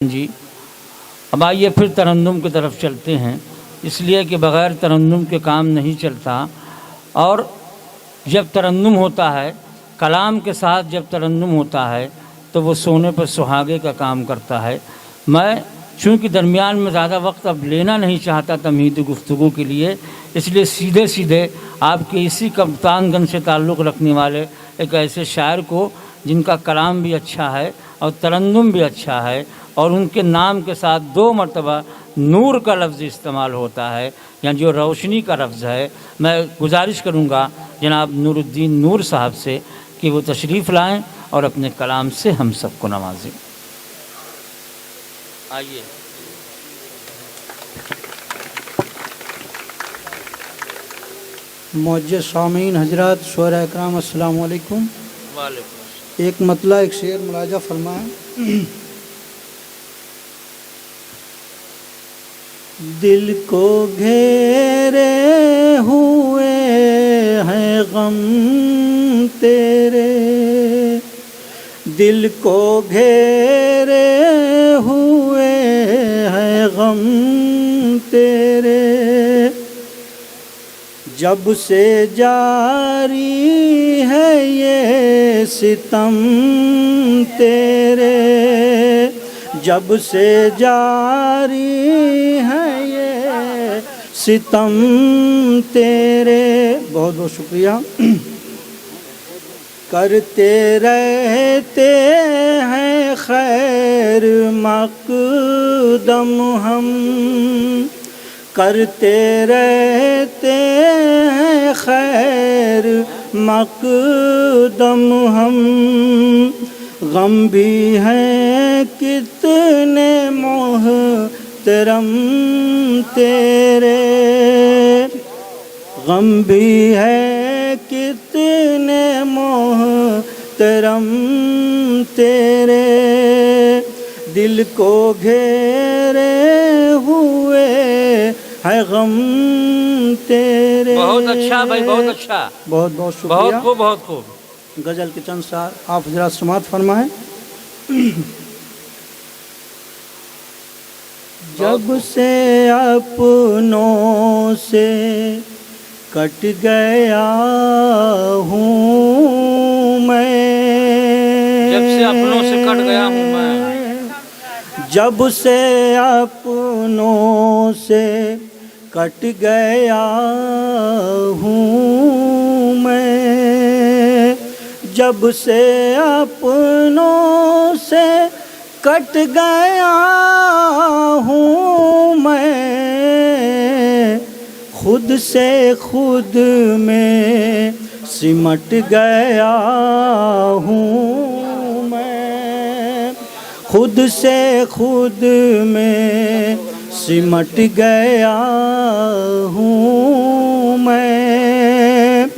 जी। अब आइए फिर तरन्नुम की तरफ चलते हैं, इसलिए कि बग़ैर तरन्नुम के काम नहीं चलता। और जब तरन्नुम होता है, कलाम के साथ जब तरन्नुम होता है तो वो सोने पर सुहागे का काम करता है। मैं चूँकि दरमियान में ज़्यादा वक्त अब लेना नहीं चाहता तमहीदी गुफ्तगू के लिए, इसलिए सीधे सीधे आपके इसी कप्तानगंज से ताल्लुक़ रखने वाले एक ऐसे शायर को जिनका कलाम भी अच्छा है और तरन्नुम भी अच्छा है और उनके नाम के साथ 2 मरतबा नूर का लफ्ज़ इस्तेमाल होता है, यानी जो रोशनी का लफ्ज़ है। मैं गुजारिश करूँगा जनाब नूरुद्दीन नूर साहब से कि वो तशरीफ़ लाएं और अपने कलाम से हम सबको नवाजें। आइए। मुअज़्ज़ज़ सामीन हज़रात शोहरा इकराम अस्सलामु अलैकुम। वालेकुम। एक मतला एक शेर मुलाजा फरमाएं। दिल को घेरे हुए हैं गम तेरे, दिल को घेरे हुए हैं गम तेरे, जब से जारी है ये सितम तेरे, जब से जारी है ये सितम तेरे। बहुत बहुत शुक्रिया। करते रहते हैं खैर मक़दम हम, करते रहते हैं खैर मक़दम हम, गम भी हैं कितने मोहतरम तेरे, गम भी है कितने मोहतरम तेरे, दिल को घेरे हुए है गम तेरे। बहुत अच्छा भाई, बहुत अच्छा, बहुत बहुत शुक्रिया। बहुत खूब, बहुत खूब। गज़ल के चंद सार आप हज़रात समात फरमाएं। जब से अपनों से कट गया हूँ मैं, जब से अपनों से कट गया हूँ मैं, जब से अपनों से कट गया हूँ मैं, जब से अपनों से कट गया हूँ मैं, खुद से खुद में सिमट गया हूँ मैं, खुद से खुद में सिमट गया हूँ मैं,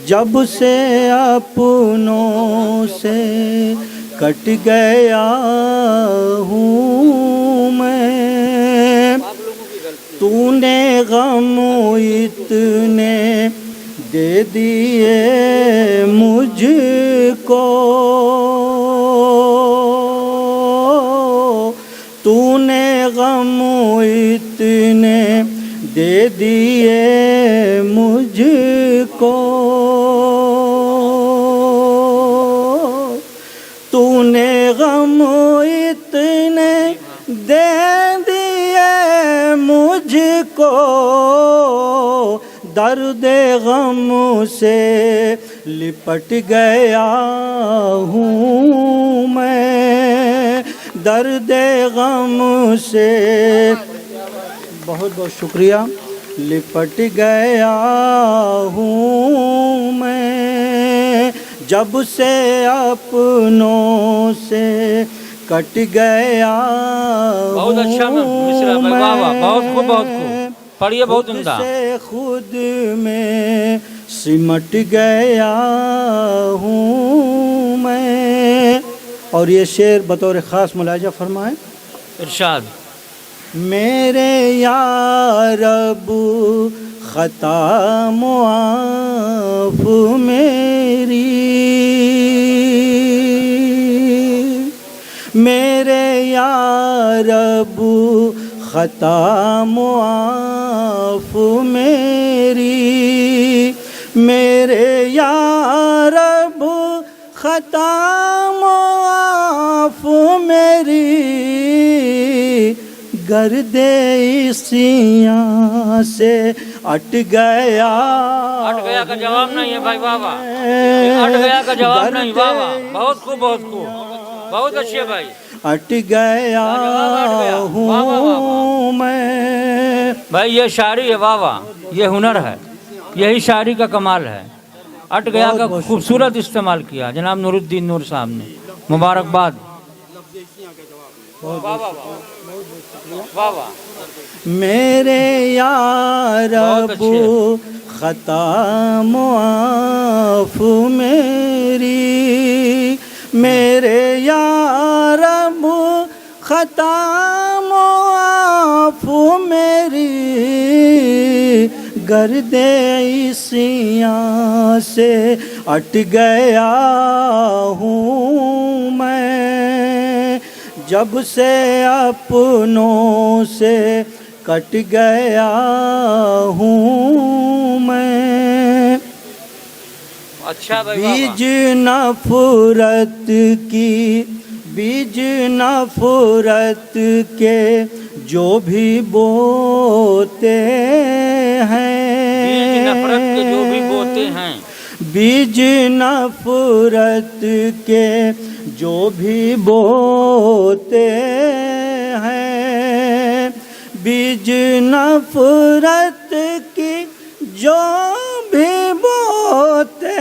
जब से अपनों से कट गया हूँ मैं। तूने गम इतने दे दिए मुझको, तूने गम इतने दे दिए मुझको, तूने गम इतने दे दिए मुझको, दर्द गम से लिपट गया हूँ मैं, दर्द गम से बहुत बहुत शुक्रिया लिपट गया हूँ मैं, जब से अपनों से कट गया। बहुत अच्छा मिश्रा भाई, वाह वाह, बहुत खूब, बहुत खूब। पढ़िए, बहुत उम्दा। खुद से खुद में सिमट गया हूँ मैं। और ये शेर बतौर ख़ास मुलाजा फरमाएं। इरशाद। मेरे या रब ख़ता मुआफ़ मेरी, मेरे या रब खता मुआफ़ मेरी, मेरे या रब खता मुआफ़ मेरी, गर्दे सियां से अट गया। अट गया का जवाब नहीं है भाई, वाह वाह। अट गया का जवाब नहीं, वाह वाह, बहुत खूब, बहुत खूब, बहुत अच्छे भाई। अट गया हूँ मैं। भाई ये शायरी है, वाह वाह, ये हुनर है, यही शायरी का कमाल है। अट गया का खूबसूरत इस्तेमाल किया जनाब नूरुद्दीन नूर साहब ने, मुबारकबाद। वाह वाह वाह वाह। मेरे या रब खता मुआफ़ मेरी, मेरे या रब खता मुआफ़ मेरी, गर्दे सियां से अट गया हूँ मैं, जब से अपनों से कट गया हूँ मैं। अच्छा भाई, बीज नफ़रत की, बीज नफ़रत के जो भी बोते हैं, बीज नफरत के जो भी बोते हैं, बीज नफ़रत के जो भी बोते हैं, बीज नफ़रत की जो भी बोते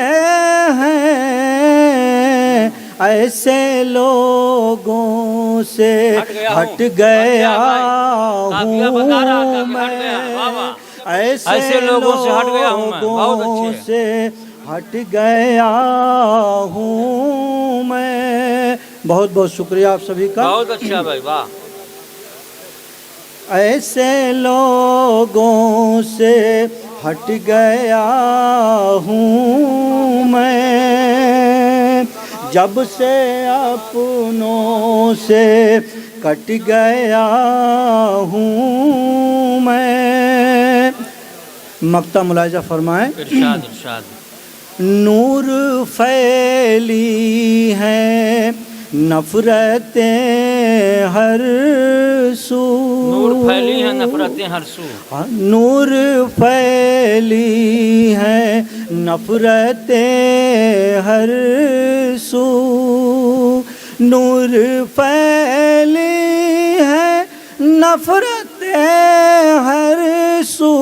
हैं, ऐसे लोगों से हट गया हूँ मैं, ऐसे लोगों से हट गया हूँ मैं, बहुत अच्छे, हट गया हूँ मैं। बहुत बहुत शुक्रिया आप सभी का, बहुत अच्छा भाई, वाह। ऐसे लोगों से हट गया हूँ मैं, जब से अपनों से कट गया हूँ मैं। मक्ता मुलाहिजा फरमाएं। इरशाद इरशाद। नूर फैली है नफ़रतें हर सू, नूर फैली है नफरतें हर सू, नूर फैली है नफ़रतें हर सू, नूर फैली है नफ़रतें हर सू,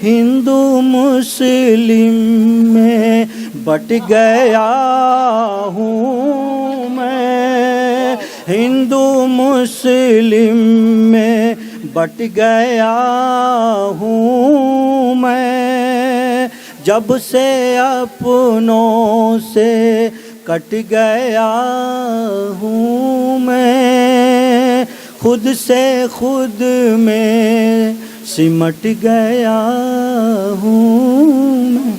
हिंदू मुस्लिम में बट गया हूँ मैं, हिंदू मुस्लिम में बट गया हूँ मैं, जब से अपनों से कट गया हूँ मैं, खुद से खुद में सिमट गया हूँ मैं।